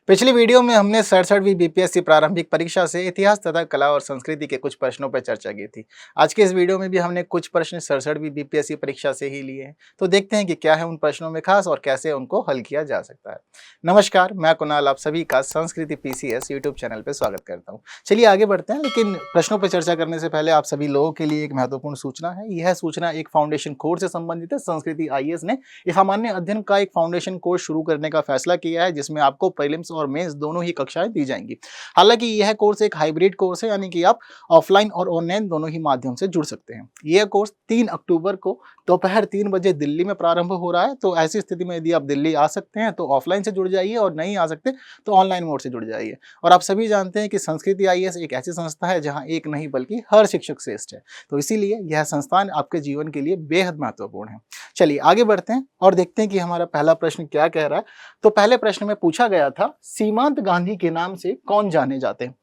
पिछली वीडियो में हमने 67वीं बीपीएससी प्रारंभिक परीक्षा से इतिहास तथा कला और संस्कृति के कुछ प्रश्नों पर चर्चा की थी। आज के इस वीडियो में भी हमने कुछ प्रश्न 67वीं बीपीएससी परीक्षा से ही लिए हैं। तो देखते हैं कि क्या है उन प्रश्नों में खास और कैसे उनको हल किया जा सकता है। नमस्कार, मैं कुणाल आप सभी का संस्कृति पीसीएस यूट्यूब चैनल पर स्वागत करता हूँ। चलिए आगे बढ़ते हैं, लेकिन प्रश्नों पर चर्चा करने से पहले आप सभी लोगों के लिए एक महत्वपूर्ण सूचना है। यह सूचना एक फाउंडेशन कोर्स से संबंधित है। संस्कृति आईएएस ने सामान्य अध्ययन का एक फाउंडेशन कोर्स शुरू करने का फैसला किया है, जिसमें आपको प्रीलिम्स और मेंस दोनों ही कक्षाएं दी जाएंगी। हालांकि यह कोर्स एक हाइब्रिड कोर्स है, यानी कि आप ऑफलाइन और ऑनलाइन दोनों ही माध्यम से जुड़ सकते हैं। यह कोर्स 3 अक्टूबर को दोपहर 3 बजे दिल्ली में प्रारंभ हो रहा है। तो ऐसी स्थिति में यदि आप दिल्ली आ सकते हैं तो ऑफलाइन से जुड़ जाइए, और नहीं आ सकते तो ऑनलाइन मोड से जुड़ जाइए। और आप सभी जानते हैं कि संस्कृति आईएएस एक ऐसी संस्था है जहां एक नहीं बल्कि हर शिक्षक श्रेष्ठ है। तो इसीलिए यह संस्थान आपके जीवन के लिए बेहद महत्वपूर्ण है। चलिए आगे बढ़ते हैं और देखते हैं कि हमारा पहला प्रश्न क्या कह रहा है। तो पहले प्रश्न में पूछा गया था, सीमांत गांधी के नाम से कौन जाने जाते हैं।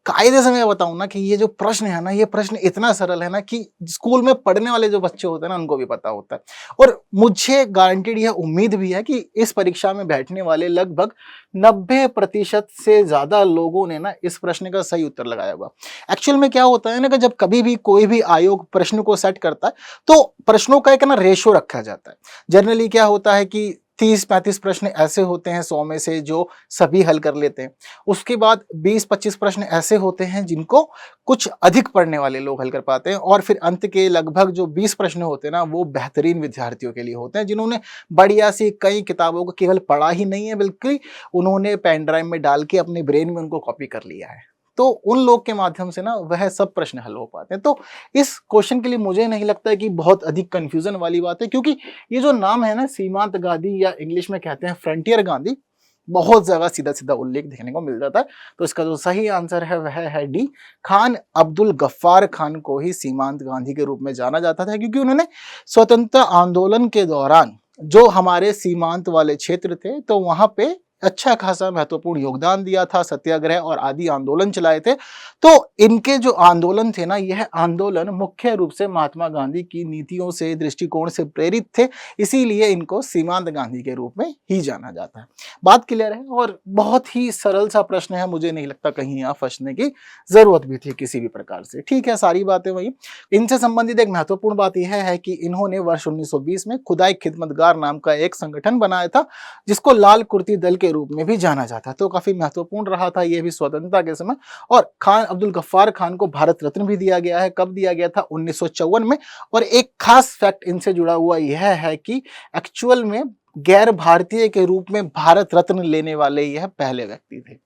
कायदे से मैं बताऊं ना कि ये जो प्रश्न है ना, ये प्रश्न इतना सरल है ना कि स्कूल में पढ़ने वाले जो बच्चे होते हैं ना, उनको भी पता होता है। और मुझे गारंटीड यह उम्मीद भी है कि इस परीक्षा में बैठने वाले लगभग 90% से ज्यादा लोगों ने ना इस प्रश्न का सही उत्तर लगाया होगा। एक्चुअल में क्या होता है ना कि जब कभी भी कोई भी आयोग प्रश्न को सेट करता है तो प्रश्नों का एक ना रेशो रखा जाता है। जनरली क्या होता है कि 30-35 प्रश्न ऐसे होते हैं 100 में से जो सभी हल कर लेते हैं। उसके बाद 20-25 प्रश्न ऐसे होते हैं जिनको कुछ अधिक पढ़ने वाले लोग हल कर पाते हैं, और फिर अंत के लगभग जो 20 प्रश्न होते हैं ना, वो बेहतरीन विद्यार्थियों के लिए होते हैं, जिन्होंने बढ़िया सी कई किताबों को केवल पढ़ा ही नहीं है, बल्कि उन्होंने पेन ड्राइव में डाल के अपने ब्रेन में उनको कॉपी कर लिया है। तो उन लोग के माध्यम से ना वह सब प्रश्न हल हो पाते हैं। तो इस क्वेश्चन के लिए मुझे नहीं लगता है कि बहुत अधिक कंफ्यूजन वाली बात है, क्योंकि ये जो नाम है ना, सीमांत गांधी या इंग्लिश में कहते हैं फ्रंटियर गांधी, बहुत जगह सीधा सीधा उल्लेख देखने को मिल जाता है। तो इसका जो सही आंसर है वह है डी, खान अब्दुल गफ्फार खान को ही सीमांत गांधी के रूप में जाना जाता था, क्योंकि उन्होंने स्वतंत्रता आंदोलन के दौरान जो हमारे सीमांत वाले क्षेत्र थे तो वहां पे अच्छा खासा महत्वपूर्ण योगदान दिया था, सत्याग्रह और आदि आंदोलन चलाए थे। तो इनके जो आंदोलन थे ना, यह आंदोलन मुख्य रूप से महात्मा गांधी की नीतियों से, दृष्टिकोण से प्रेरित थे, इसीलिए इनको सीमांत गांधी के रूप में ही जाना जाता है। बात क्लियर है, और बहुत ही सरल सा प्रश्न है, मुझे नहीं लगता कहीं यहाँ फंसने की जरूरत भी थी किसी भी प्रकार से। ठीक है, सारी बातें वही। इनसे संबंधित एक महत्वपूर्ण बात यह है कि इन्होंने वर्ष 1920 में खुदाई खिदमतगार नाम का एक संगठन बनाया था, जिसको लाल कुर्ती दल के रूप में भी जाना जाता है। तो काफी महत्वपूर्ण रहा था यह भी स्वतंत्रता के समय। और खान अब्दुल गफ्फार खान को भारत रत्न भी दिया गया है। कब दिया गया था? 1954 में। और एक खास फैक्ट इनसे जुड़ा हुआ यह है कि एक्चुअल में गैर भारतीय के रूप में भारत रत्न लेने वाले यह पहले व्यक्ति थे।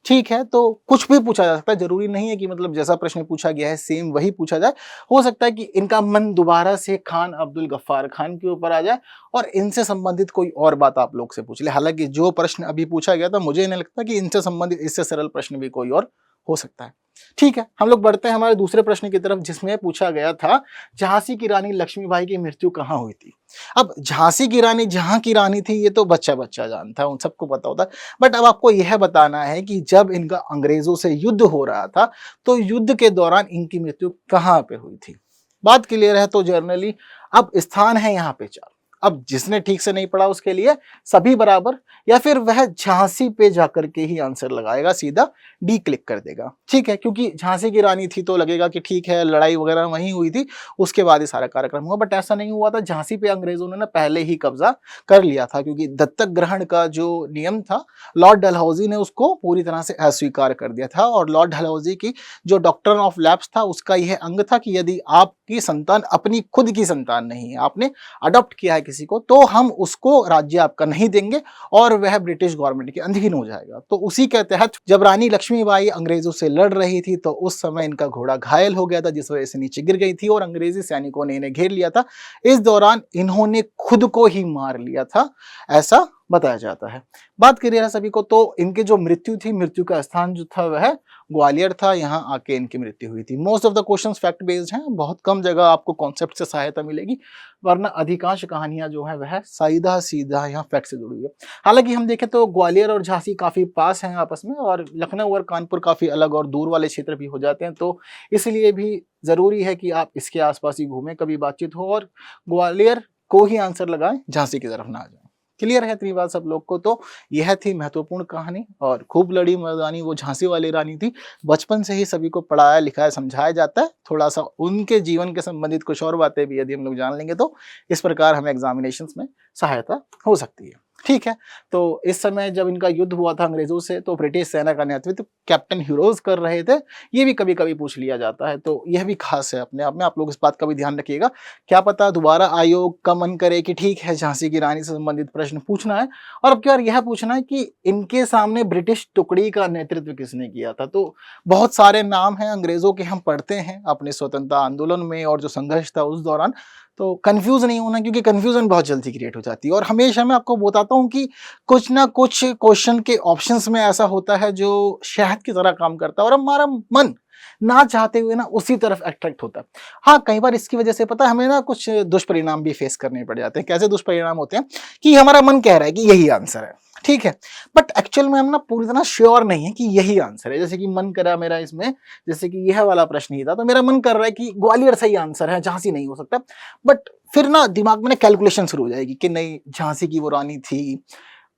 ठीक है, तो कुछ भी पूछा जा सकता है, जरूरी नहीं है कि मतलब जैसा प्रश्न पूछा गया है सेम वही पूछा जाए। हो सकता है कि इनका मन दोबारा से खान अब्दुल गफ्फार खान के ऊपर आ जाए और इनसे संबंधित कोई और बात आप लोग से पूछ ले। हालांकि जो प्रश्न अभी पूछा गया था, मुझे नहीं लगता कि इनसे संबंधित इससे सरल प्रश्न भी कोई और हो सकता है। ठीक है, हम लोग बढ़ते हैं हमारे दूसरे प्रश्न की तरफ, जिसमें पूछा गया था, झांसी की रानी लक्ष्मीबाई की मृत्यु कहाँ हुई थी। अब झांसी की रानी जहां की रानी थी ये तो बच्चा बच्चा जानता है, उन सबको पता होता है। बट अब आपको यह बताना है कि जब इनका अंग्रेजों से युद्ध हो रहा था तो युद्ध के दौरान इनकी मृत्यु कहाँ पे हुई थी। बात क्लियर है। तो जर्नली अब स्थान है यहाँ पे 4। अब जिसने ठीक से नहीं पढ़ा उसके लिए सभी बराबर, या फिर वह झांसी पे जाकर के ही आंसर लगाएगा, सीधा डी क्लिक कर देगा। ठीक है, क्योंकि झांसी की रानी थी तो लगेगा कि ठीक है लड़ाई वगैरह वहीं हुई थी, उसके बाद ही सारा कार्यक्रम हुआ। बट ऐसा नहीं हुआ था। झांसी पे अंग्रेजों ने ना पहले ही कब्जा कर लिया था, क्योंकि दत्तक ग्रहण का जो नियम था लॉर्ड डलहौजी ने उसको पूरी तरह से अस्वीकार कर दिया था। और लॉर्ड डलहौजी की जो डॉक्ट्रिन ऑफ लैप्स था उसका यह अंग था कि यदि आपकी संतान अपनी खुद की संतान नहीं है, आपने अडॉप्ट किया है किसी को, तो हम उसको राज्य आपका नहीं देंगे और वह ब्रिटिश गवर्नमेंट के अधीन हो जाएगा। तो उसी के तहत जब रानी लक्ष्मीबाई अंग्रेजों से लड़ रही थी तो उस समय इनका घोड़ा घायल हो गया था, जिस वजह से नीचे गिर गई थी और अंग्रेजी सैनिकों ने इन्हें घेर लिया था। इस दौरान इन्होंने खुद को ही मार लिया था, ऐसा बताया जाता है। बात करिए ना सभी को, तो इनकी जो मृत्यु थी, मृत्यु का स्थान जो था वह ग्वालियर था। यहाँ आके इनकी मृत्यु हुई थी। Most of the questions fact based हैं, बहुत कम जगह आपको कॉन्सेप्ट से सहायता मिलेगी, वरना अधिकांश कहानियां जो है वह सीधा सीधा यहाँ फैक्ट से जुड़ी हुई है। हालांकि हम देखें तो ग्वालियर और झांसी काफी पास हैं आपस में, और लखनऊ और कानपुर काफी अलग और दूर वाले क्षेत्र भी हो जाते हैं। तो इसलिए भी जरूरी है कि आप इसके आसपास ही घूमें, कभी बातचीत हो और ग्वालियर को ही आंसर लगाएं, झांसी की तरफ ना आ जाए। क्लियर है इतनी बात सब लोग को? तो यह थी महत्वपूर्ण कहानी और खूब लड़ी मर्दानी वो झांसी वाली रानी थी। बचपन से ही सभी को पढ़ाया लिखाया समझाया जाता है। थोड़ा सा उनके जीवन के संबंधित कुछ और बातें भी यदि हम लोग जान लेंगे तो इस प्रकार हमें एग्जामिनेशंस में सहायता हो सकती है। ठीक है, तो इस समय जब इनका युद्ध हुआ था अंग्रेजों से तो ब्रिटिश सेना का नेतृत्व कैप्टन ह्यूरोज कर रहे थे। ये भी कभी कभी पूछ लिया जाता है, तो यह भी खास है अपने आप में। आप लोग इस बात का भी ध्यान रखिएगा। क्या पता दोबारा आयोग का मन करे कि ठीक है झांसी की रानी से संबंधित प्रश्न पूछना है और अब क्या यह पूछना है कि इनके सामने ब्रिटिश टुकड़ी का नेतृत्व किसने किया था। तो बहुत सारे नाम हैं अंग्रेजों के, हम पढ़ते हैं अपने स्वतंत्रता आंदोलन में और जो संघर्ष था उस दौरान। तो कंफ्यूज नहीं होना, क्योंकि कंफ्यूजन बहुत जल्दी क्रिएट हो जाती है। और हमेशा मैं आपको बताता हूँ कि कुछ ना कुछ क्वेश्चन के ऑप्शंस में ऐसा होता है जो शहद की तरह काम करता है और हमारा मन ना चाहते हुए ना उसी तरफ अट्रैक्ट होता है। हाँ, कई बार इसकी वजह से पता है हमें ना कुछ दुष्परिणाम भी फेस करने पड़ जाते हैं। कैसे दुष्परिणाम होते हैं कि हमारा मन कह रहा है कि यही आंसर है, ठीक है, बट एक्चुअल में हम ना पूरी तरह श्योर नहीं है कि यही आंसर है। जैसे कि मन करा मेरा इसमें, जैसे कि यह वाला प्रश्न ही था तो मेरा मन कर रहा है कि ग्वालियर सही आंसर है, झांसी नहीं हो सकता। बट फिर ना दिमाग में ना कैलकुलेशन शुरू हो जाएगी कि नहीं, झांसी की वो रानी थी,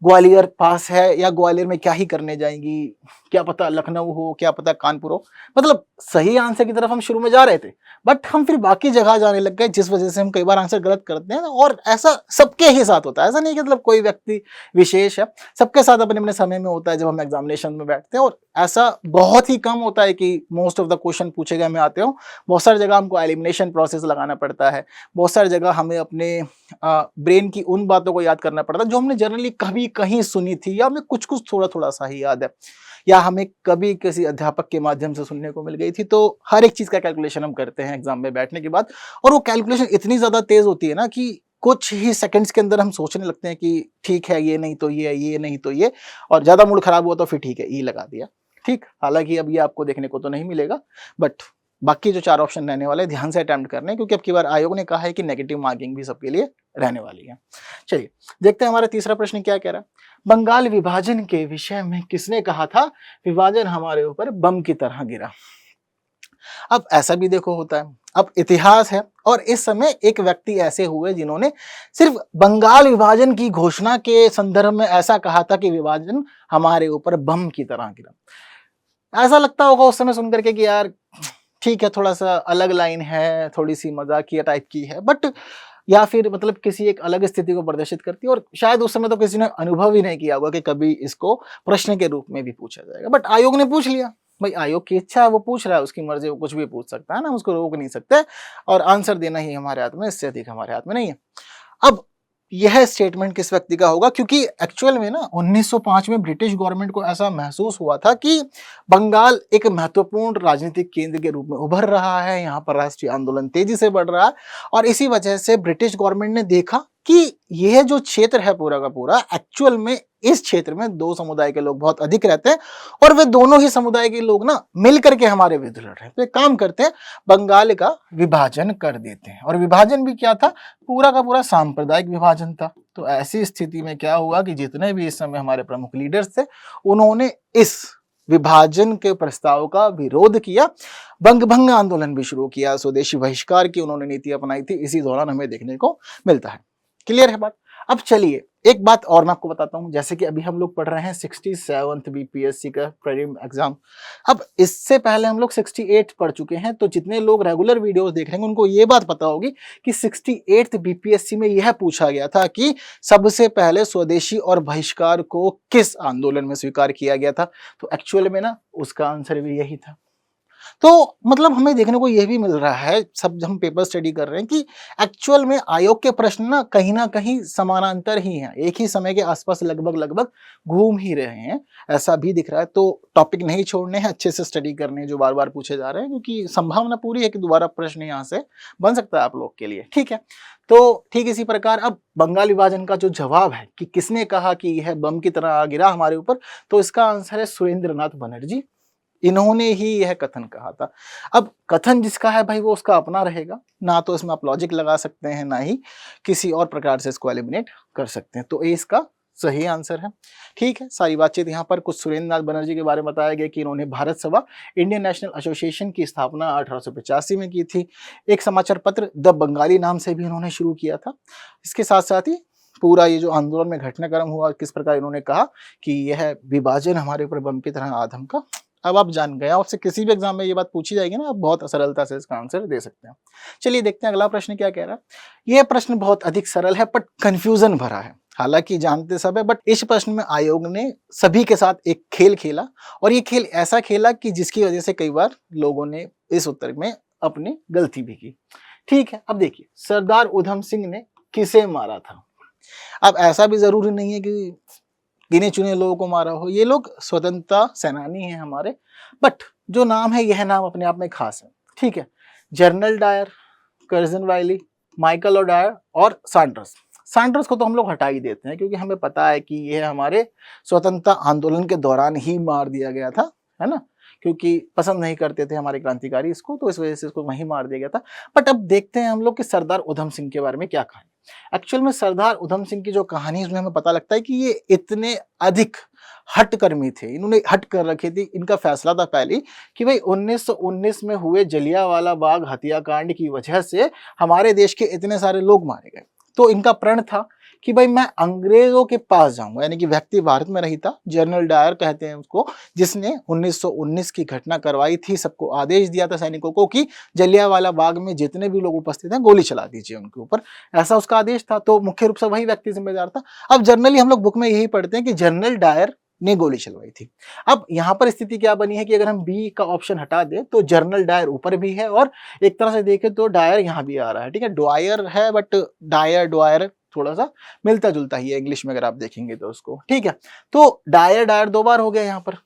ग्वालियर पास है, या ग्वालियर में क्या ही करने जाएंगी, क्या पता लखनऊ हो, क्या पता कानपुर हो। मतलब सही आंसर की तरफ हम शुरू में जा रहे थे बट हम फिर बाकी जगह जाने लग गए, जिस वजह से हम कई बार आंसर गलत करते हैं। और ऐसा सबके ही साथ होता है, ऐसा नहीं कि मतलब कोई व्यक्ति विशेष है, सबके साथ अपने अपने समय में होता है जब हम एग्जामिनेशन में बैठते हैं। और ऐसा बहुत ही कम होता है कि मोस्ट ऑफ द क्वेश्चन पूछे गए में आते हो। बहुत सारी जगह हमको एलिमिनेशन प्रोसेस लगाना पड़ता है, बहुत सारी जगह हमें अपने ब्रेन की उन बातों को याद करना पड़ता है जो हमने जनरली कभी कहीं सुनी थी, या हमें कुछ कुछ थोड़ा थोड़ा सा ही याद है, या हमें कभी किसी अध्यापक के माध्यम से सुनने को मिल गई थी। तो हर एक चीज का कैलकुलेशन हम करते हैं एग्जाम में बैठने के बाद, और वो कैलकुलेशन इतनी ज्यादा तेज होती है ना कि कुछ ही सेकंड्स के अंदर हम सोचने लगते हैं कि ठीक है ये नहीं तो ये नहीं तो ये, और ज्यादा मूड खराब हुआ तो फिर ठीक है ई लगा दिया। ठीक, हालांकि अब ये आपको देखने को तो नहीं मिलेगा, बट बाकी जो 4 ऑप्शन रहने वाले ध्यान से अटेम्प्ट करने हैं, क्योंकि अब की बार आयोग ने कहा है कि नेगेटिव मार्किंग भी सबके लिए रहने वाली है। चलिए देखते हैं हमारा तीसरा प्रश्न क्या कह रहा है। बंगाल विभाजन के विषय में किसने कहा था विभाजन हमारे ऊपर बम की तरह गिरा। अब ऐसा भी देखो होता है, अब इतिहास है और इस समय एक व्यक्ति ऐसे हुए जिन्होंने सिर्फ बंगाल विभाजन की घोषणा के संदर्भ में ऐसा कहा था कि विभाजन हमारे ऊपर बम की तरह गिरा। ऐसा लगता होगा उस समय सुनकर के कि यार ठीक है, थोड़ा सा अलग लाइन है, थोड़ी सी मजाकिया टाइप की है, बट या फिर मतलब किसी एक अलग स्थिति को प्रदर्शित करती है। और शायद उस समय तो किसी ने अनुभव ही नहीं किया होगा कि कभी इसको प्रश्न के रूप में भी पूछा जाएगा, बट आयोग ने पूछ लिया। भाई आयोग की इच्छा है, वो पूछ रहा है, उसकी मर्जी, वो कुछ भी पूछ सकता है ना, हम उसको रोक नहीं सकते, और आंसर देना ही हमारे हाथ में, इससे अधिक हमारे हाथ में नहीं है। अब यह स्टेटमेंट किस व्यक्ति का होगा, क्योंकि एक्चुअल में ना 1905 में ब्रिटिश गवर्नमेंट को ऐसा महसूस हुआ था कि बंगाल एक महत्वपूर्ण राजनीतिक केंद्र के रूप में उभर रहा है, यहाँ पर राष्ट्रीय आंदोलन तेजी से बढ़ रहा है, और इसी वजह से ब्रिटिश गवर्नमेंट ने देखा कि यह जो क्षेत्र है पूरा का पूरा, एक्चुअल में इस क्षेत्र में 2 समुदाय के लोग बहुत अधिक रहते हैं और वे दोनों ही समुदाय के लोग ना मिल करके हमारे विरुद्ध लड़ रहे हैं। तो एक काम करते हैं, बंगाल का विभाजन कर देते हैं। और विभाजन भी क्या था, पूरा का पूरा सांप्रदायिक विभाजन था। तो ऐसी स्थिति में क्या हुआ कि जितने भी इस समय हमारे प्रमुख लीडर्स थे उन्होंने इस विभाजन के प्रस्ताव का विरोध किया, बंगभंग आंदोलन भी शुरू किया, स्वदेशी बहिष्कार की उन्होंने नीति अपनाई थी। इसी दौरान हमें देखने को मिलता है। क्लियर है बात। अब चलिए एक बात और मैं आपको बताता हूं, जैसे कि अभी हम लोग पढ़ रहे हैं 67th बीपीएससी का प्रीलिम एग्जाम। अब इससे पहले हम लोग 68 पढ़ चुके हैं, तो जितने लोग रेगुलर वीडियोस देख रहे हैं उनको ये बात पता होगी कि 68th बीपीएससी में यह पूछा गया था कि सबसे पहले स्वदेशी और बहिष्कार को किस आंदोलन में स्वीकार किया गया था। तो एक्चुअल में ना उसका आंसर भी यही था। तो मतलब हमें देखने को यह भी मिल रहा है, सब हम पेपर स्टडी कर रहे हैं, कि एक्चुअल में आयोग के प्रश्न ना कहीं समानांतर ही हैं, एक ही समय के आसपास लगभग घूम ही रहे हैं, ऐसा भी दिख रहा है। तो टॉपिक नहीं छोड़ने हैं, अच्छे से स्टडी करने हैं जो बार बार पूछे जा रहे हैं, क्योंकि संभावना पूरी है कि दोबारा प्रश्न यहाँ से बन सकता है आप लोग के लिए। ठीक है, तो ठीक इसी प्रकार अब बंगाल विभाजन का जो जवाब है कि किसने कहा कि यह बम की तरह गिरा हमारे ऊपर, तो इसका आंसर है सुरेंद्रनाथ बनर्जी। इन्होंने ही यह कथन कहा था। अब कथन जिसका है भाई वो उसका अपना रहेगा, ना तो इसमें आप लॉजिक लगा सकते हैं ना ही किसी और प्रकार से इसको एलिमिनेट कर सकते हैं। तो ए इसका सही आंसर है। ठीक है, सारी बातचीत यहाँ पर कुछ सुरेंद्रनाथ बनर्जी के बारे में बताया गया कि इन्होंने भारत सभा इंडियन नेशनल एसोसिएशन की स्थापना 1885 में की थी। एक समाचार पत्र द बंगाली नाम से भी इन्होंने शुरू किया था। इसके साथ साथ ही पूरा ये जो आंदोलन में घटनाक्रम हुआ, किस प्रकार इन्होंने कहा कि यह विभाजन हमारे ऊपर बम की तरह आधम का। अब आप जान गए, आपसे किसी भी एग्जाम में ये बात पूछी जाएगी ना, आप बहुत सरलता से इसका आंसर दे सकते हैं। चलिए देखते हैं अगला प्रश्न क्या कह रहा है। यह प्रश्न बहुत अधिक सरल है बट कंफ्यूजन भरा है, हालांकि जानते सब है, बट इस प्रश्न में आयोग ने सभी के साथ एक खेल खेला, और ये खेल ऐसा खेला कि जिसकी वजह से कई बार लोगों ने इस उत्तर में अपनी गलती भी की। ठीक है, अब देखिए सरदार उधम सिंह ने किसे मारा था। अब ऐसा भी जरूरी नहीं है कि गिने चुने लोगों को मारा हो, ये लोग स्वतंत्रता सेनानी हैं हमारे, बट जो नाम है यह नाम अपने आप में खास है। ठीक है, General Dyer, Curzon Wyllie, Michael O'Dwyer और सैंडर्स। सैंडर्स को तो हम लोग हटा ही देते हैं क्योंकि हमें पता है कि यह हमारे स्वतंत्रता आंदोलन के दौरान ही मार दिया गया था, है ना, क्योंकि पसंद नहीं करते थे हमारे क्रांतिकारी इसको, तो इस वजह से इसको वहीं मार दिया गया था। बट अब देखते हैं हम लोग कि सरदार उधम सिंह के बारे में क्या कहानी। एक्चुअल में सरदार उधम सिंह की जो कहानी है उसमें हमें पता लगता है कि ये इतने अधिक हटकर्मी थे, इन्होंने हट कर रखी थी। इनका फैसला था पहले कि भाई 1919 में हुए जलियांवाला बाग हत्याकांड की वजह से हमारे देश के इतने सारे लोग मारे गए, तो इनका प्रण था कि भाई मैं अंग्रेजों के पास जाऊंगा, यानी कि व्यक्ति भारत में रही था, जनरल डायर कहते हैं उसको, जिसने 1919 की घटना करवाई थी, सबको आदेश दिया था सैनिकों को कि जलियांवाला बाग में जितने भी लोग उपस्थित हैं गोली चला दीजिए उनके ऊपर, ऐसा उसका आदेश था। तो मुख्य रूप से वही व्यक्ति जिम्मेदार था। अब जनरली हम लोग बुक में यही पढ़ते हैं कि जनरल डायर ने गोली चलवाई थी। अब यहाँ पर स्थिति क्या बनी है कि अगर हम बी का ऑप्शन हटा दें तो जनरल डायर ऊपर भी है, और एक तरह से देखें तो डायर यहाँ भी आ रहा है। ठीक है, डॉयर है बट डायर डॉयर थोड़ा सा मिलता जुलता ही है इंग्लिश में अगर आप देखेंगे तो उसको। ठीक है, तो डायर डायर दो बार हो गया यहाँ पर।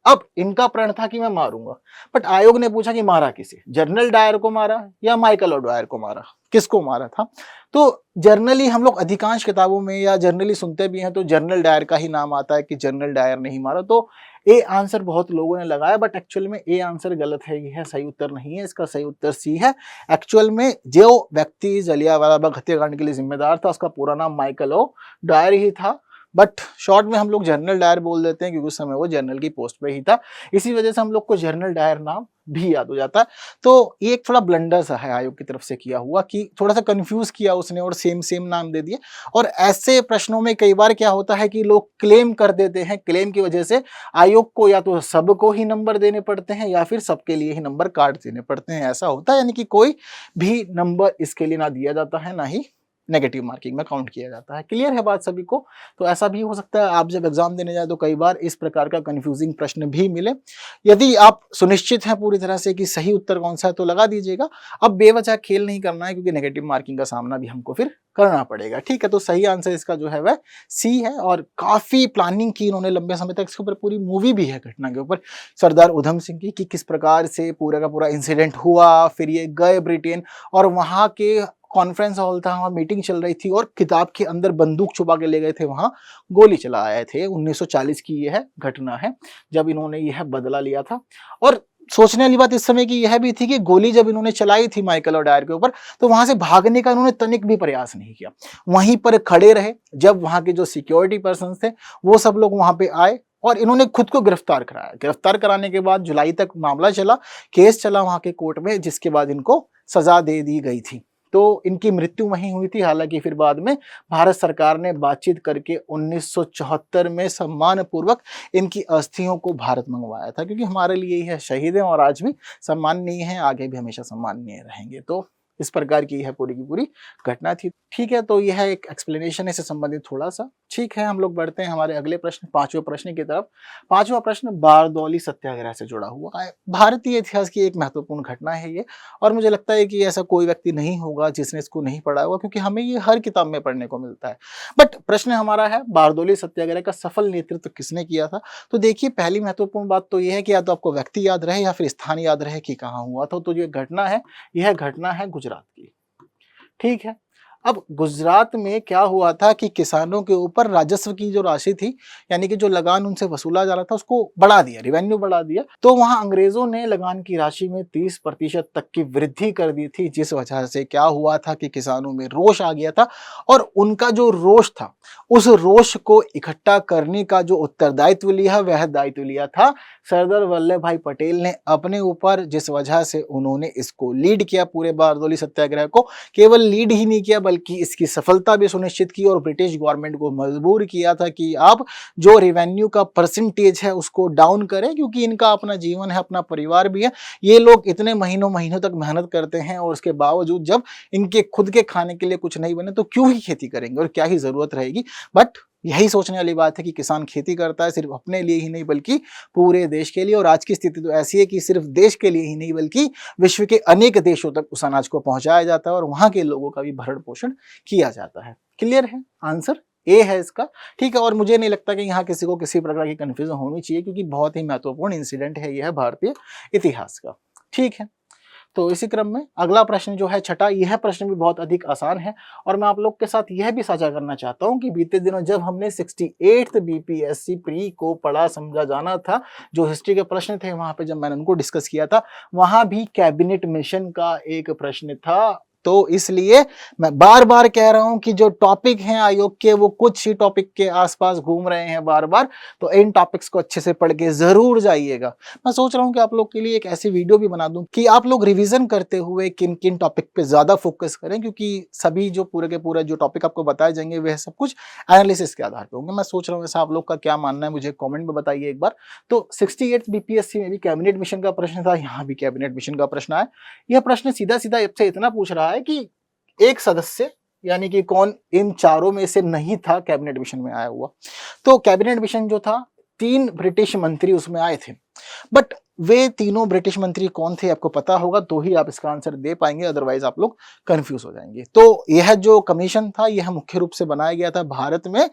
अब इनका प्रण था कि मैं मारूंगा, बट आयोग ने पूछा कि मारा किसे, जनरल डायर को मारा या माइकल ओडायर को मारा, किसको मारा था। तो जर्नली हम लोग अधिकांश किताबों में या जर्नली सुनते भी हैं तो जनरल डायर का ही नाम आता है कि जनरल डायर ने ही मारा। तो ए आंसर बहुत लोगों ने लगाया, बट एक्चुअल में ए आंसर गलत है, यह सही उत्तर नहीं है। इसका सही उत्तर सी है। एक्चुअल में जो व्यक्ति जलियांवाला बाग हत्याकांड के लिए जिम्मेदार था उसका पूरा नाम माइकल ओ डायर ही था, बट शॉर्ट में हम लोग जनरल डायर बोल देते हैं क्योंकि उस समय वो जनरल की पोस्ट पे ही था, इसी वजह से हम लोग को जनरल डायर नाम भी याद हो जाता है। तो ये एक थोड़ा ब्लंडर सा है आयोग की तरफ से किया हुआ कि थोड़ा सा कंफ्यूज किया उसने और सेम सेम नाम दे दिए। और ऐसे प्रश्नों में कई बार क्या होता है कि लोग क्लेम कर देते हैं, क्लेम की वजह से आयोग को या तो सबको ही नंबर देने पड़ते हैं या फिर सबके लिए ही नंबर काट देने पड़ते हैं, ऐसा होता है। यानी कि कोई भी नंबर इसके लिए ना दिया जाता है, ना ही नेगेटिव मार्किंग में काउंट किया जाता है। क्लियर है बात सभी को। तो ऐसा भी हो सकता है आप जब एग्जाम देने जाए तो कई बार इस प्रकार का कंफ्यूजिंग प्रश्न भी मिले। यदि आप सुनिश्चित हैं पूरी तरह से कि सही उत्तर कौन सा है तो लगा दीजिएगा। अब बेवजह खेल नहीं करना है क्योंकि नेगेटिव मार्किंग का सामना भी हमको फिर करना पड़ेगा। ठीक है, तो सही आंसर इसका जो है वह सी है। और काफी प्लानिंग की इन्होंने लंबे समय तक, इसके ऊपर पूरी मूवी भी है घटना के ऊपर, सरदार उधम सिंह की, कि किस प्रकार से पूरा का पूरा इंसिडेंट हुआ। फिर ये गए ब्रिटेन और वहां के कॉन्फ्रेंस हॉल था, वहां मीटिंग चल रही थी और किताब के अंदर बंदूक छुपा के ले गए थे, वहां गोली चला आए थे। 1940 की यह घटना है जब इन्होंने यह बदला लिया था। और सोचने वाली बात इस समय की यह भी थी कि गोली जब इन्होंने चलाई थी माइकल और डायर के ऊपर तो वहां से भागने का इन्होंने तनिक भी प्रयास नहीं किया, वहीं पर खड़े रहे। जब वहां के जो सिक्योरिटी पर्सन थे वो सब लोग वहां पे आए और इन्होंने खुद को गिरफ्तार कराया। गिरफ्तार कराने के बाद जुलाई तक मामला चला, केस चला वहां के कोर्ट में, जिसके बाद इनको सजा दे दी गई थी। तो इनकी मृत्यु वहीं हुई थी। हालांकि फिर बाद में भारत सरकार ने बातचीत करके 1974 में सम्मानपूर्वक इनकी अस्थियों को भारत मंगवाया था, क्योंकि हमारे लिए यह शहीद हैं और आज भी सम्माननीय हैं, आगे भी हमेशा सम्माननीय रहेंगे। तो इस प्रकार की यह पूरी की पूरी घटना थी। ठीक है, तो यह एक एक्सप्लेनेशन इससे संबंधित थोड़ा सा। ठीक है, हम लोग बढ़ते हैं हमारे अगले प्रश्न, पांचवें प्रश्न की तरफ। पांचवा प्रश्न बारदौली सत्याग्रह से जुड़ा हुआ है। भारतीय इतिहास की एक महत्वपूर्ण घटना है ये, और मुझे लगता है कि ऐसा कोई व्यक्ति नहीं होगा जिसने इसको नहीं पढ़ा होगा, क्योंकि हमें ये हर किताब में पढ़ने को मिलता है। बट प्रश्न हमारा है, बारदौली सत्याग्रह का सफल नेतृत्व किसने किया था। तो देखिए, पहली महत्वपूर्ण बात तो यह है कि या तो आपको व्यक्ति याद रहे या फिर स्थान याद रहे कि कहाँ हुआ था। तो जो घटना है, यह घटना है गुजरात की। ठीक है, अब गुजरात में क्या हुआ था कि किसानों के ऊपर राजस्व की जो राशि थी, यानी कि जो लगान उनसे वसूला जा रहा था, उसको बढ़ा दिया, रिवेन्यू बढ़ा दिया। तो वहां अंग्रेजों ने लगान की राशि में 30% तक की वृद्धि कर दी थी, जिस वजह से क्या हुआ था कि किसानों में रोष आ गया था। और उनका जो रोष था, उस रोष को इकट्ठा करने का जो उत्तरदायित्व लिया, वह दायित्व लिया था सरदार वल्लभ भाई पटेल ने अपने ऊपर, जिस वजह से उन्होंने इसको लीड किया पूरे बारडोली सत्याग्रह को, केवल लीड ही नहीं किया बल्कि इसकी सफलता भी सुनिश्चित की और ब्रिटिश गवर्नमेंट को मजबूर किया था कि आप जो रेवेन्यू का परसेंटेज है उसको डाउन करें, क्योंकि इनका अपना जीवन है, अपना परिवार भी है। ये लोग इतने महीनों महीनों तक मेहनत करते हैं और उसके बावजूद जब इनके खुद के खाने के लिए कुछ नहीं बने तो क्यों ही खेती करेंगे और क्या ही जरूरत रहेगी। बट यही सोचने वाली बात है कि किसान खेती करता है सिर्फ अपने लिए ही नहीं बल्कि पूरे देश के लिए, और आज की स्थिति तो ऐसी है कि सिर्फ देश के लिए ही नहीं बल्कि विश्व के अनेक देशों तक उस अनाज को पहुंचाया जाता है और वहां के लोगों का भी भरण पोषण किया जाता है। क्लियर है, आंसर ए है इसका। ठीक है, और मुझे नहीं लगता कि यहाँ किसी को किसी प्रकार की कंफ्यूजन होनी चाहिए, क्योंकि बहुत ही महत्वपूर्ण इंसिडेंट है यह भारतीय इतिहास का। ठीक है, तो इसी क्रम में अगला प्रश्न जो है छठा, यह प्रश्न भी बहुत अधिक आसान है और मैं आप लोग के साथ यह भी साझा करना चाहता हूं कि बीते दिनों जब हमने 68th बीपीएससी प्री को पढ़ा समझा जाना था, जो हिस्ट्री के प्रश्न थे वहां पे जब मैंने उनको डिस्कस किया था, वहां भी कैबिनेट मिशन का एक प्रश्न था। तो इसलिए मैं बार बार कह रहा हूं कि जो टॉपिक हैं आयोग के वो कुछ ही टॉपिक के आसपास घूम रहे हैं बार बार, तो इन टॉपिक्स को अच्छे से पढ़ के जरूर जाइएगा। मैं सोच रहा हूं कि आप लोग के लिए एक ऐसी वीडियो भी बना दूं कि आप लोग रिवीजन करते हुए किन किन टॉपिक पे ज्यादा फोकस करें, क्योंकि सभी जो पूरे के पूरे जो टॉपिक आपको बताए जाएंगे वह सब कुछ एनालिसिस के आधार पर होंगे। मैं सोच रहा हूँ ऐसा आप लोग का क्या मानना है मुझे कॉमेंट में बताइए एक बार। तो 68 बीपीएससी में भी कैबिनेट मिशन का प्रश्न था, यहाँ भी कैबिनेट मिशन का प्रश्न आया। यह प्रश्न सीधा सीधा आपसे इतना पूछ रहा है कि एक सदस्य यानी कि कौन इन चारों में से नहीं था कैबिनेट मिशन में आया हुआ। तो कैबिनेट मिशन जो था 3 ब्रिटिश मंत्री उसमें आए थे, बट वे तीनों ब्रिटिश मंत्री कौन थे आपको पता होगा तो ही आप इसका आंसर दे पाएंगे, अदरवाइज आप लोग कंफ्यूज हो जाएंगे। तो यह जो कमीशन था यह मुख्य रूप से बनाया गया था भारत में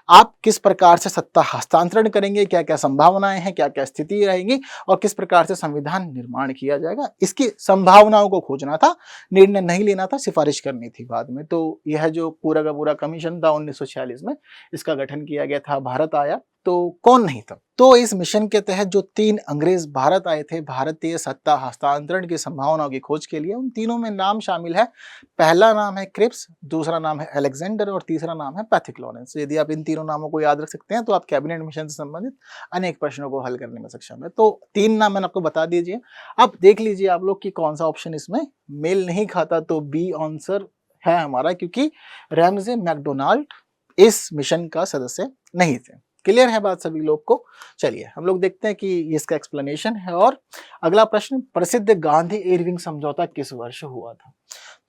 आप किस प्रकार से सत्ता हस्तांतरण करेंगे, क्या क्या संभावनाएं हैं, क्या क्या स्थिति रहेगी और किस प्रकार से संविधान निर्माण किया जाएगा, इसकी संभावनाओं को खोजना था, निर्णय नहीं लेना था, सिफारिश करनी थी बाद में। तो यह जो पूरा का पूरा कमीशन था 1946 में इसका गठन किया गया था। भारत आया तो कौन नहीं था। तो इस मिशन के तहत जो 3 अंग्रेज भारत आए थे भारतीय सत्ता हस्तांतरण की संभावनाओं की खोज के लिए, उन तीनों में नाम शामिल है। पहला नाम है क्रिप्स, दूसरा नाम है अलेक्जेंडर और तीसरा नाम है पैथिक लॉरेंस। यदि आप इन तीनों नामों को याद रख सकते हैं तो आप कैबिनेट मिशन से संबंधित अनेक प्रश्नों को हल करने में सक्षम है। तो 3 नाम मैंने आपको बता दीजिए, अब देख लीजिए आप लोग कि कौन सा ऑप्शन इसमें मेल नहीं खाता। तो बी आंसर है हमारा, क्योंकि रैमजे मैकडोनाल्ड इस मिशन का सदस्य नहीं थे। क्लियर है बात सभी लोग को। चलिए हम लोग देखते हैं कि इसका एक्सप्लेनेशन है। और अगला प्रश्न, प्रसिद्ध गांधी इरविंग समझौता किस वर्ष हुआ था।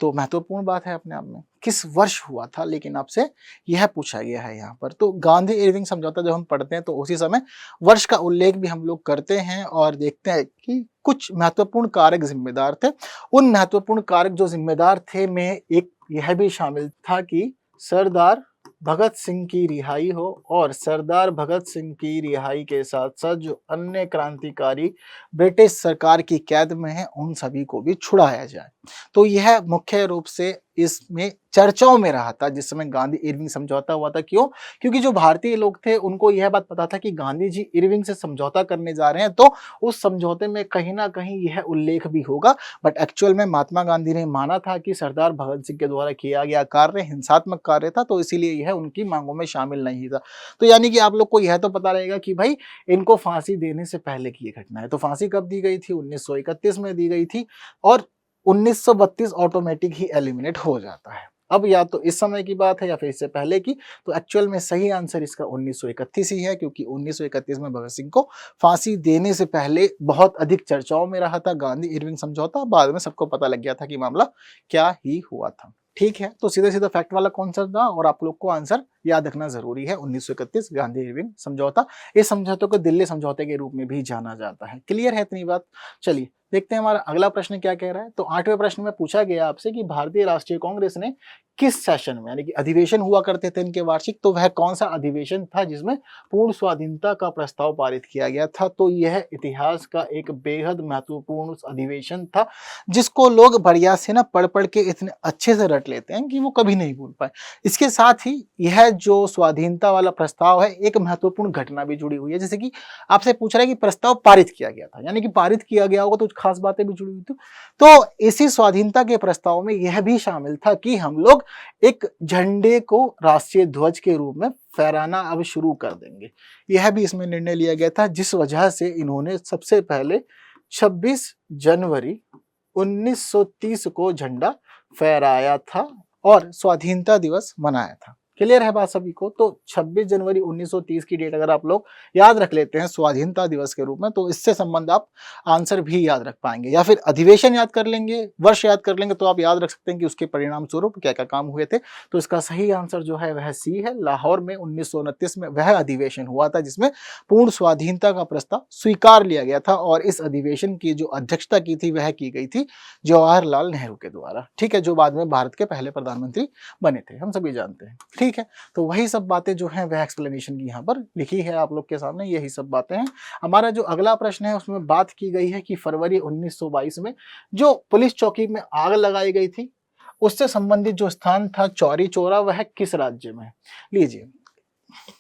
तो महत्वपूर्ण बात है अपने आप में, किस वर्ष हुआ था, लेकिन आपसे यह पूछा गया है यहाँ पर। तो गांधी इरविंग समझौता जब हम पढ़ते हैं तो उसी समय वर्ष का उल्लेख भी हम लोग करते हैं और देखते हैं कि कुछ महत्वपूर्ण कारक जिम्मेदार थे। उन महत्वपूर्ण कारक जो जिम्मेदार थे में एक यह भी शामिल था कि सरदार भगत सिंह की रिहाई हो और सरदार भगत सिंह की रिहाई के साथ साथ जो अन्य क्रांतिकारी ब्रिटिश सरकार की कैद में हैं उन सभी को भी छुड़ाया जाए। तो यह मुख्य रूप से इसमें चर्चाओं में रहा था जिस समय गांधी इरविंग समझौता हुआ था। क्यों? क्योंकि जो भारतीय लोग थे उनको यह बात पता था कि गांधी जी इरविंग से समझौता करने जा रहे हैं, तो उस समझौते में कहीं ना कहीं यह उल्लेख भी होगा। बट एक्चुअल में महात्मा गांधी ने माना था कि सरदार भगत सिंह के द्वारा किया गया कार्य हिंसात्मक कार्य था, तो इसीलिए यह उनकी मांगों में शामिल नहीं था। तो यानी कि आप लोग को यह तो पता रहेगा कि भाई इनको फांसी देने से पहले की घटना है। तो फांसी कब दी गई थी? 1931 में दी गई थी और 1932 ऑटोमेटिक ही एलिमिनेट हो जाता है। अब या तो इस समय की बात है या फिर इससे पहले की। तो एक्चुअल में सही आंसर इसका 1931 ही है, क्योंकि 1931 में भगत सिंह को फांसी देने से पहले बहुत अधिक चर्चाओं में रहा था गांधी इरविंग समझौता। बाद में सबको पता लग गया था कि मामला क्या ही हुआ था। ठीक है, तो सीधा सीधा फैक्ट वाला कॉन्सेप्ट था और आप लोग को आंसर याद रखना जरूरी है। 1931 गांधी इरविंग समझौता, इस समझौते को दिल्ली समझौते के रूप में भी जाना जाता है। क्लियर है इतनी बात। चलिए देखते हैं हमारा अगला प्रश्न क्या कह रहा है। तो 8वें प्रश्न में पूछा गया आपसे कि भारतीय राष्ट्रीय कांग्रेस ने किस सेशन में, यानी कि अधिवेशन हुआ करते थे इनके वार्षिक, तो वह कौन सा अधिवेशन था जिसमें पूर्ण स्वाधीनता का प्रस्ताव पारित किया गया था। तो यह इतिहास का एक बेहद महत्वपूर्ण अधिवेशन था जिसको लोग बढ़िया से ना पढ़ पढ़ के इतने अच्छे से रट लेते हैं कि वो कभी नहीं भूल पाए। इसके साथ ही यह जो स्वाधीनता वाला प्रस्ताव है एक महत्वपूर्ण घटना भी जुड़ी हुई है। जैसे कि आपसे पूछ रहा है कि प्रस्ताव पारित किया गया था, यानी कि पारित किया गया होगा तो खास बातें भी जुड़ी हुई थी। तो इसी स्वाधीनता के प्रस्ताव में यह भी शामिल था कि हम लोग एक झंडे को राष्ट्रीय ध्वज के रूप में फहराना अब शुरू कर देंगे। यह भी इसमें निर्णय लिया गया था, जिस वजह से इन्होंने सबसे पहले 26 जनवरी 1930 को झंडा फहराया था और स्वाधीनता दिवस मनाया था। क्लियर है बात सभी को? तो 26 जनवरी 1930 की डेट अगर आप लोग याद रख लेते हैं स्वाधीनता दिवस के रूप में, तो इससे संबंध आप आंसर भी याद रख पाएंगे, या फिर अधिवेशन याद कर लेंगे, वर्ष याद कर लेंगे, तो आप याद रख सकते हैं कि उसके परिणाम स्वरूप क्या क्या काम हुए थे। तो इसका सही आंसर जो है वह सी है। लाहौर में 1929 में वह अधिवेशन हुआ था जिसमें पूर्ण स्वाधीनता का प्रस्ताव स्वीकार लिया गया था, और इस अधिवेशन की जो अध्यक्षता की थी वह की गई थी जवाहरलाल नेहरू के द्वारा। ठीक है, जो बाद में भारत के पहले प्रधानमंत्री बने थे, हम सभी जानते हैं। ठीक है, तो वही सब बातें जो हैं वह एक्सप्लेनेशन की यहाँ पर लिखी है आप लोग के सामने, यही सब बातें हैं। हमारा जो अगला प्रश्न है उसमें बात की गई है कि फरवरी 1922 में जो पुलिस चौकी में आग लगाई गई थी उससे संबंधित जो स्थान था चौरी चौरा, वह किस राज्य में है? लीजिए,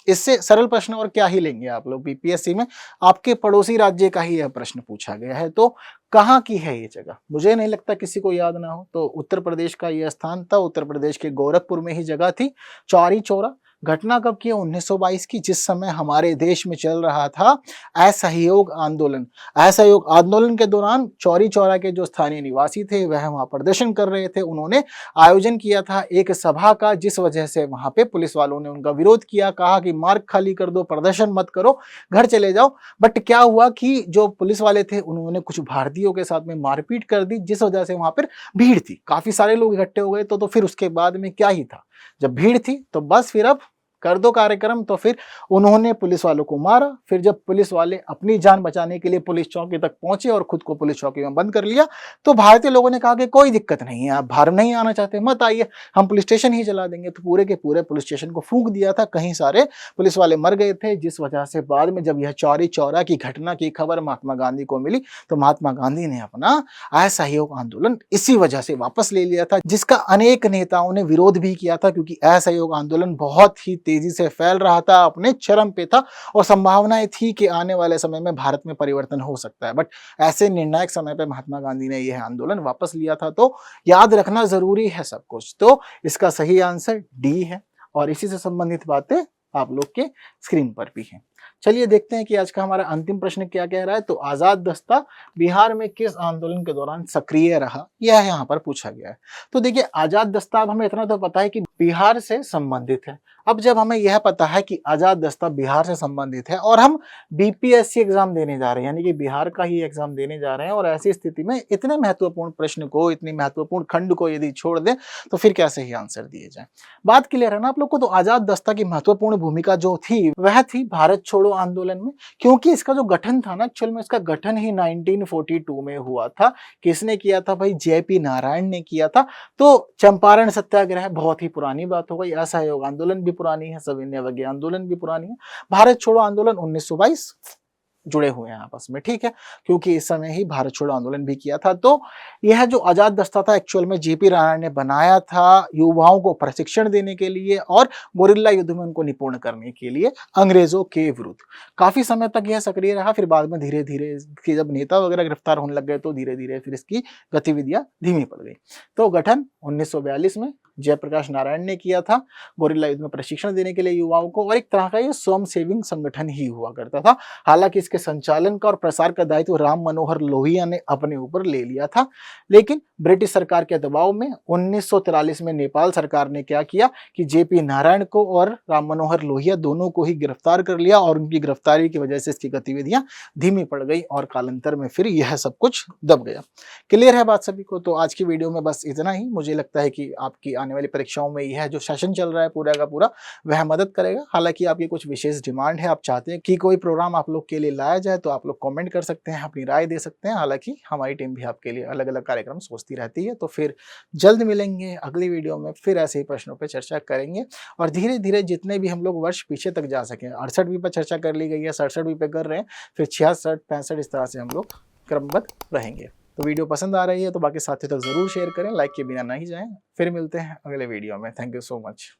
इससे सरल प्रश्न और क्या ही लेंगे आप लोग। बीपीएससी में आपके पड़ोसी राज्य का ही यह प्रश्न पूछा गया है, तो कहाँ की है ये जगह? मुझे नहीं लगता किसी को याद ना हो। तो उत्तर प्रदेश का यह स्थान था, उत्तर प्रदेश के गोरखपुर में ही जगह थी चौरी चौरा। घटना कब की है? 1922 की, जिस समय हमारे देश में चल रहा था असहयोग आंदोलन। असहयोग आंदोलन के दौरान चौरी चौरा के जो स्थानीय निवासी थे वह वहां प्रदर्शन कर रहे थे। उन्होंने आयोजन किया था एक सभा का, जिस वजह से वहां पे पुलिस वालों ने उनका विरोध किया, कहा कि मार्ग खाली कर दो, प्रदर्शन मत करो, घर चले जाओ। बट क्या हुआ कि जो पुलिस वाले थे उन्होंने कुछ भारतीयों के साथ में मारपीट कर दी, जिस वजह से वहां पर भीड़ थी, काफी सारे लोग इकट्ठे हो गए। तो फिर उसके बाद में क्या ही था, जब भीड़ थी तो बस फिर अब कर दो कार्यक्रम। तो फिर उन्होंने पुलिस वालों को मारा। फिर जब पुलिस वाले अपनी जान बचाने के लिए पुलिस चौकी तक पहुंचे और खुद को पुलिस चौकी में बंद कर लिया, तो भारतीय लोगों ने कहा कि कोई दिक्कत नहीं है, आप बाहर नहीं आना चाहते मत आइए, हम पुलिस स्टेशन ही चला देंगे। तो पूरे के पूरे पुलिस स्टेशन को फूंक दिया था, कहीं सारे पुलिस वाले मर गए थे, जिस वजह से बाद में जब यह चौरी चौरा की घटना की खबर महात्मा गांधी को मिली तो महात्मा गांधी ने अपना असहयोग आंदोलन इसी वजह से वापस ले लिया था, जिसका अनेक नेताओं ने विरोध भी किया था, क्योंकि असहयोग आंदोलन बहुत ही तेजी से फैल रहा था, अपने चरम पे था, और संभावनाएं थी कि आने वाले समय में भारत में परिवर्तन हो सकता है। बट ऐसे निर्णायक समय पे महात्मा गांधी ने यह आंदोलन वापस लिया था। तो याद रखना जरूरी है सब कुछ। तो इसका सही आंसर डी है, और इसी से संबंधित बातें आप लोग के स्क्रीन पर भी हैं। चलिए देखते हैं कि आज का हमारा अंतिम प्रश्न क्या कह रहा है। तो आजाद दस्ता बिहार में किस आंदोलन के दौरान सक्रिय रहा, यह यहाँ पर पूछा गया है। तो देखिए, आजाद दस्ता, अब हमें इतना तो पता है कि बिहार से संबंधित है। अब जब हमें यह पता है कि आजाद दस्ता बिहार से संबंधित है और हम बीपीएससी एग्जाम देने जा रहे हैं, यानी कि बिहार का ही एग्जाम देने जा रहे हैं, और ऐसी स्थिति में इतने महत्वपूर्ण प्रश्न को, इतनी महत्वपूर्ण खंड को यदि छोड़ दें तो फिर क्या सही आंसर दिए जाए। बात क्लियर है ना आप लोग को? तो आजाद दस्ता की महत्वपूर्ण भूमिका जो थी वह थी भारत छोड़ो आंदोलन में, क्योंकि इसका जो गठन था ना, एक्चुअल में इसका गठन ही 1942 में हुआ था। किसने किया था भाई? जेपी नारायण ने किया था। तो चंपारण सत्याग्रह बहुत ही पुरानी बात हो गई, असहयोग आंदोलन भी पुरानी है, सविनय अवज्ञा आंदोलन भी पुरानी है, भारत छोड़ो आंदोलन 1922 जुड़े हुए हैं आपस में। ठीक है, क्योंकि इस समय ही भारत छोड़ो आंदोलन भी किया था। तो यह जो आजाद दस्ता था एक्चुअल में जेपी नारायण ने बनाया था युवाओं को प्रशिक्षण देने के लिए और गोरिल्ला युद्ध में उनको निपुण करने के लिए अंग्रेजों के विरुद्ध। काफी समय तक यह सक्रिय रहा, फिर बाद में धीरे धीरे जब नेता वगैरह गिरफ्तार होने लग गए तो धीरे धीरे फिर इसकी गतिविधियां धीमी पड़ गई। तो गठन 1942 में जयप्रकाश नारायण ने किया था, गोरिल्ला युद्ध में प्रशिक्षण देने के लिए युवाओं को, और एक तरह का ये स्वयं सेविंग संगठन ही हुआ करता था। हालांकि इसके संचालन का और प्रसार का दायित्व राम मनोहर लोहिया ने अपने ऊपर ले लिया था, लेकिन ब्रिटिश सरकार के दबाव में 1943 में नेपाल सरकार ने क्या किया कि जेपी नारायण को और राम मनोहर लोहिया दोनों को ही गिरफ्तार कर लिया, और उनकी गिरफ्तारी की वजह से इसकी गतिविधियां धीमी पड़ गई और कालांतर में फिर यह सब कुछ दब गया। क्लियर है बात सभी को? तो आज की वीडियो में बस इतना ही। मुझे लगता है कि आपकी आने वाली परीक्षाओं में यह जो सेशन चल रहा है पूरा का पूरा वह मदद करेगा। हालांकि आपकी कुछ विशेष डिमांड है, आप चाहते हैं कि कोई प्रोग्राम आप लोग के लिए लाया जाए, तो आप लोग कमेंट कर सकते हैं, अपनी राय दे सकते हैं। हालांकि हमारी टीम भी आपके लिए अलग अलग कार्यक्रम सोचती रहती है। तो फिर जल्द मिलेंगे अगली वीडियो में, फिर ऐसे ही प्रश्नों पर चर्चा करेंगे, और धीरे धीरे जितने भी हम लोग वर्ष पीछे तक जा सकें। 68वीं पर चर्चा कर ली गई है, 67वीं पे कर रहे हैं, फिर 66, 65, इस तरह से हम लोग क्रमबद्ध रहेंगे। तो वीडियो पसंद आ रही है तो बाकी साथियों तक जरूर शेयर करें, लाइक के बिना नहीं जाएं। फिर मिलते हैं अगले वीडियो में। Thank you so much.